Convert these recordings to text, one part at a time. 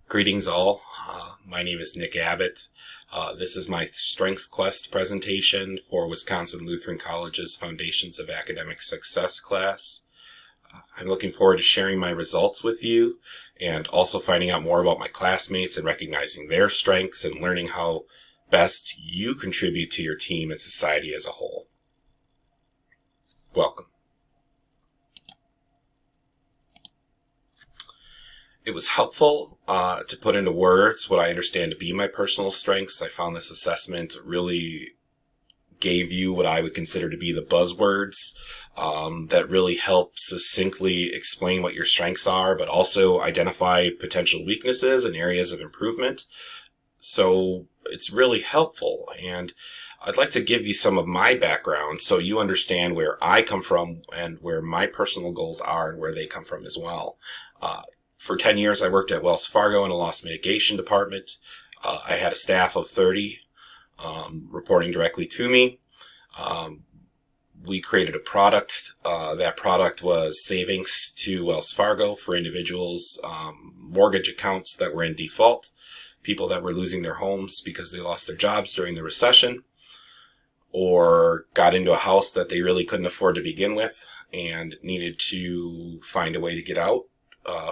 Greetings all. My name is Nick Abbott. This is my StrengthsQuest presentation for Wisconsin Lutheran College's Foundations of Academic Success class. I'm looking forward to sharing my results with you and also finding out more about my classmates and recognizing their strengths and learning how best you contribute to your team and society as a whole. Welcome. It was helpful to put into words what I understand to be my personal strengths. I found this assessment really gave you what I would consider to be the buzzwords that really help succinctly explain what your strengths are, but also identify potential weaknesses and areas of improvement. So it's really helpful, and I'd like to give you some of my background so you understand where I come from and where my personal goals are and where they come from as well. For 10 years, I worked at Wells Fargo in a loss mitigation department. I had a staff of 30 reporting directly to me. We created a product. That product was savings to Wells Fargo for individuals, mortgage accounts that were in default, people that were losing their homes because they lost their jobs during the recession, or got into a house that they really couldn't afford to begin with and needed to find a way to get out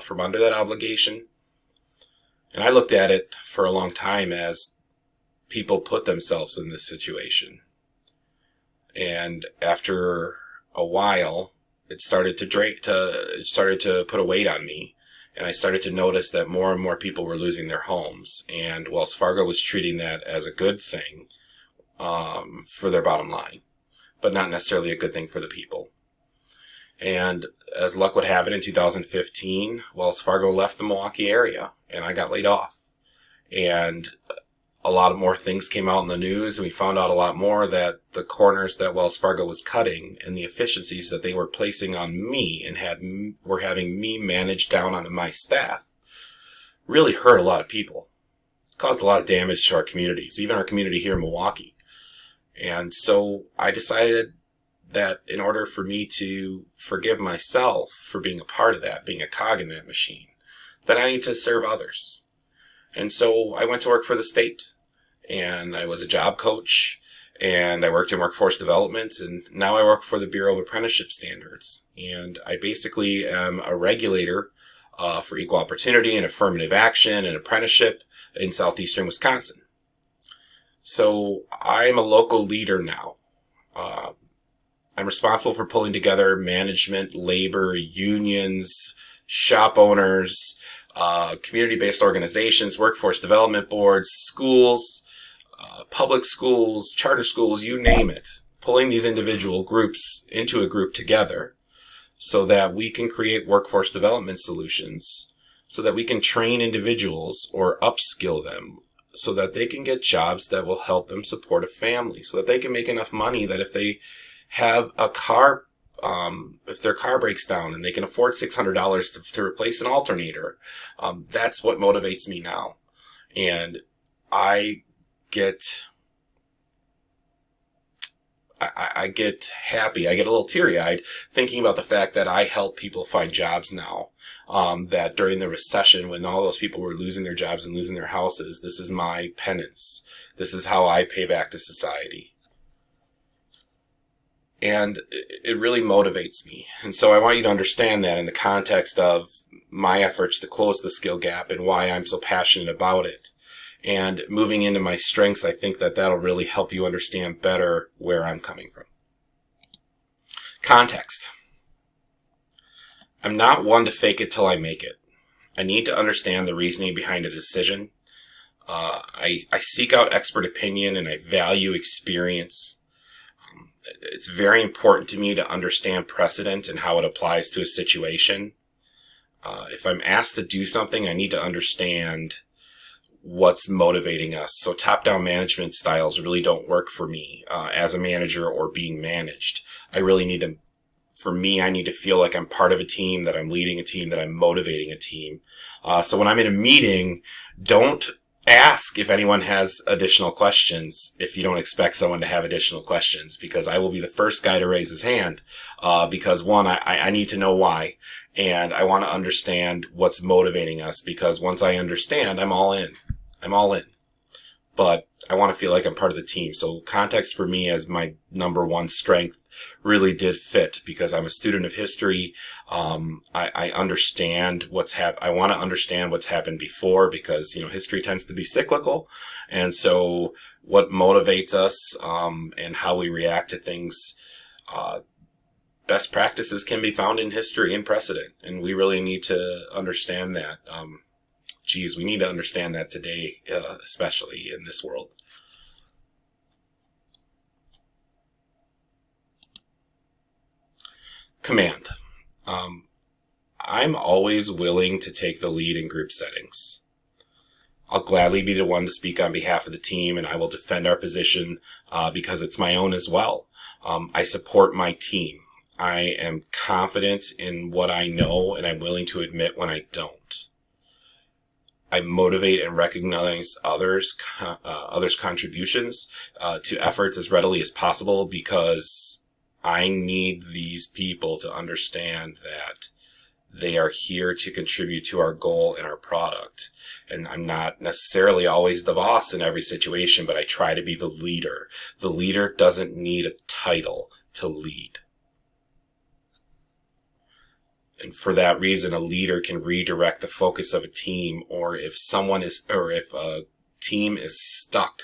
from under that obligation. And I looked at it for a long time as people put themselves in this situation. And after a while, it started to put a weight on me. And I started to notice that more and more people were losing their homes. And Wells Fargo was treating that as a good thing for their bottom line, but not necessarily a good thing for the people. And as luck would have it, in 2015, Wells Fargo left the Milwaukee area, and I got laid off. And a lot of more things came out in the news, and we found out a lot more that the corners that Wells Fargo was cutting and the efficiencies that they were placing on me and were having me manage down on my staff really hurt a lot of people. It caused a lot of damage to our communities, even our community here in Milwaukee. And so I decided that in order for me to forgive myself for being a part of that, being a cog in that machine, that I need to serve others. And so I went to work for the state, and I was a job coach, and I worked in workforce development, and now I work for the Bureau of Apprenticeship Standards. And I basically am a regulator for equal opportunity and affirmative action and apprenticeship in southeastern Wisconsin. So I'm a local leader now. I'm responsible for pulling together management, labor, unions, shop owners, community-based organizations, workforce development boards, schools, public schools, charter schools, you name it. Pulling these individual groups into a group together so that we can create workforce development solutions, so that we can train individuals or upskill them so that they can get jobs that will help them support a family, so that they can make enough money that if they have a car, if their car breaks down and they can afford $600 to replace an alternator, that's what motivates me now. And I get happy, I get a little teary-eyed thinking about the fact that I help people find jobs now. That during the recession, when all those people were losing their jobs and losing their houses, this is my penance. This is how I pay back to society. And it really motivates me. And so I want you to understand that in the context of my efforts to close the skill gap and why I'm so passionate about it. And moving into my strengths, I think that that'll really help you understand better where I'm coming from. Context. I'm not one to fake it till I make it. I need to understand the reasoning behind a decision. I seek out expert opinion and I value experience. It's very important to me to understand precedent and how it applies to a situation. If I'm asked to do something, I need to understand what's motivating us. So top-down management styles really don't work for me as a manager or being managed. I need to feel like I'm part of a team, that I'm leading a team, that I'm motivating a team. So when I'm in a meeting, don't ask if anyone has additional questions if you don't expect someone to have additional questions, because I will be the first guy to raise his hand because one, I need to know why, And I want to understand what's motivating us, because once I understand, I'm all in. I'm all in. But I want to feel like I'm part of the team. So context for me as my number one strength really did fit, because I'm a student of history. I understand I want to understand what's happened before, because, history tends to be cyclical. And so what motivates us, and how we react to things, best practices can be found in history and precedent. And we really need to understand that. We need to understand that today, especially in this world. Command. I'm always willing to take the lead in group settings. I'll gladly be the one to speak on behalf of the team, and I will defend our position because it's my own as well. I support my team. I am confident in what I know, and I'm willing to admit when I don't. I motivate and recognize others' contributions to efforts as readily as possible, because I need these people to understand that they are here to contribute to our goal and our product. And I'm not necessarily always the boss in every situation, but I try to be the leader. The leader doesn't need a title to lead. And for that reason, a leader can redirect the focus of a team, or if a team is stuck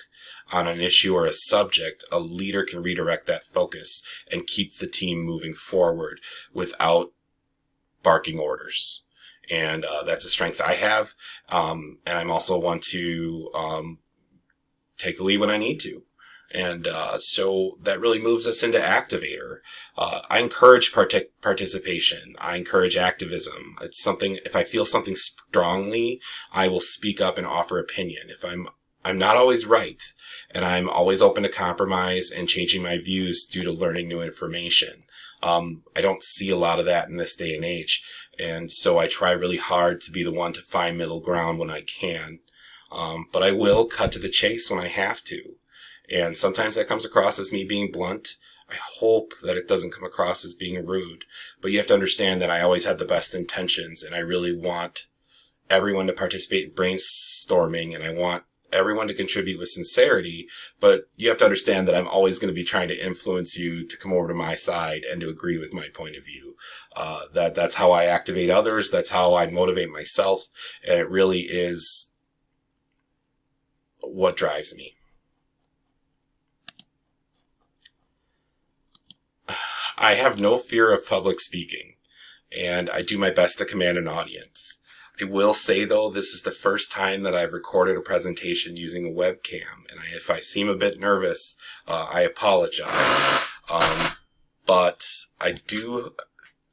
on an issue or a subject, a leader can redirect that focus and keep the team moving forward without barking orders. And that's a strength I have. And I'm also one to take the lead when I need to. And so that really moves us into activator. I encourage participation. I encourage activism. It's something, if I feel something strongly, I will speak up and offer opinion. If I'm not always right, and I'm always open to compromise and changing my views due to learning new information. I don't see a lot of that in this day and age. And so I try really hard to be the one to find middle ground when I can. But I will cut to the chase when I have to. And sometimes that comes across as me being blunt. I hope that it doesn't come across as being rude. But you have to understand that I always have the best intentions, and I really want everyone to participate in brainstorming, and I want everyone to contribute with sincerity. But you have to understand that I'm always going to be trying to influence you to come over to my side and to agree with my point of view. That's how I activate others. That's how I motivate myself. And it really is what drives me. I have no fear of public speaking, and I do my best to command an audience. I will say, though, this is the first time that I've recorded a presentation using a webcam, and if I seem a bit nervous, I apologize. But I do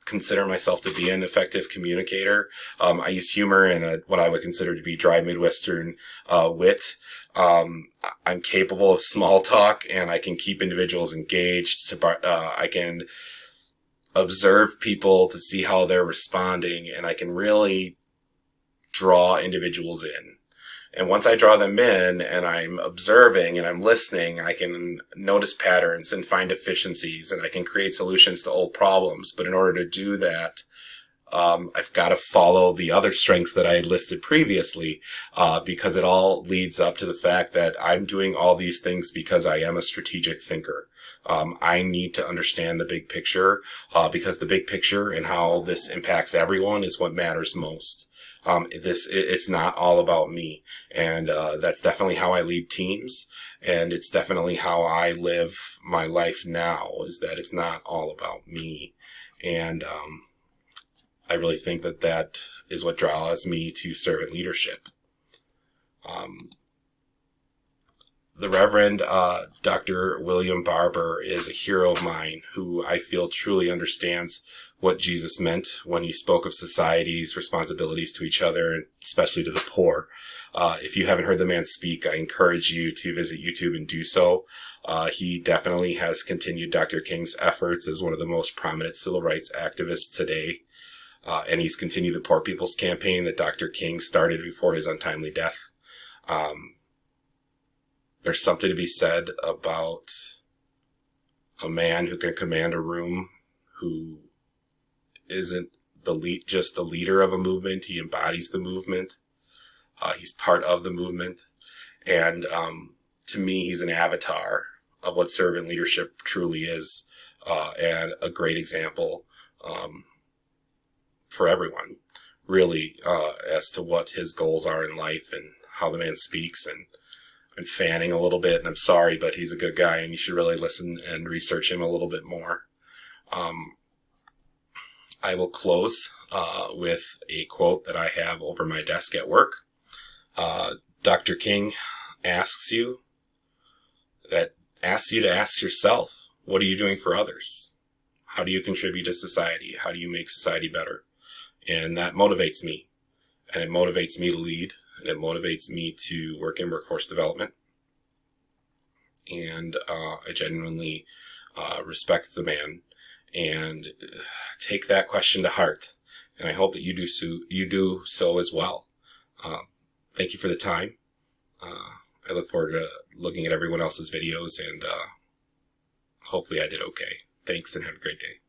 consider myself to be an effective communicator. I use humor and what I would consider to be dry Midwestern wit. I'm capable of small talk, and I can keep individuals engaged. I can observe people to see how they're responding, and I can really draw individuals in. And once I draw them in and I'm observing and I'm listening, I can notice patterns and find efficiencies, and I can create solutions to old problems. But in order to do that, I've got to follow the other strengths that I had listed previously, because it all leads up to the fact that I'm doing all these things because I am a strategic thinker. I need to understand the big picture, because the big picture and how this impacts everyone is what matters most. It's not all about me. And, that's definitely how I lead teams. And it's definitely how I live my life now, is that it's not all about me. And, I really think that is what draws me to servant leadership. The Reverend Dr. William Barber is a hero of mine who I feel truly understands what Jesus meant when he spoke of society's responsibilities to each other, and especially to the poor. If you haven't heard the man speak, I encourage you to visit YouTube and do so. He definitely has continued Dr. King's efforts as one of the most prominent civil rights activists today. And he's continued the Poor People's Campaign that Dr. King started before his untimely death. There's something to be said about a man who can command a room, who isn't just the leader of a movement. He embodies the movement. He's part of the movement. And to me, he's an avatar of what servant leadership truly is, and a great example for everyone, really, as to what his goals are in life and how the man speaks. And I'm fanning a little bit, and I'm sorry, but he's a good guy, and you should really listen and research him a little bit more. I will close with a quote that I have over my desk at work. Dr. King asks you to ask yourself, what are you doing for others? How do you contribute to society? How do you make society better? And that motivates me. And it motivates me to lead. And it motivates me to work in workforce development. And I genuinely respect the man and take that question to heart. And I hope that you do so as well. Thank you for the time. I look forward to looking at everyone else's videos, and hopefully I did okay. Thanks, and have a great day.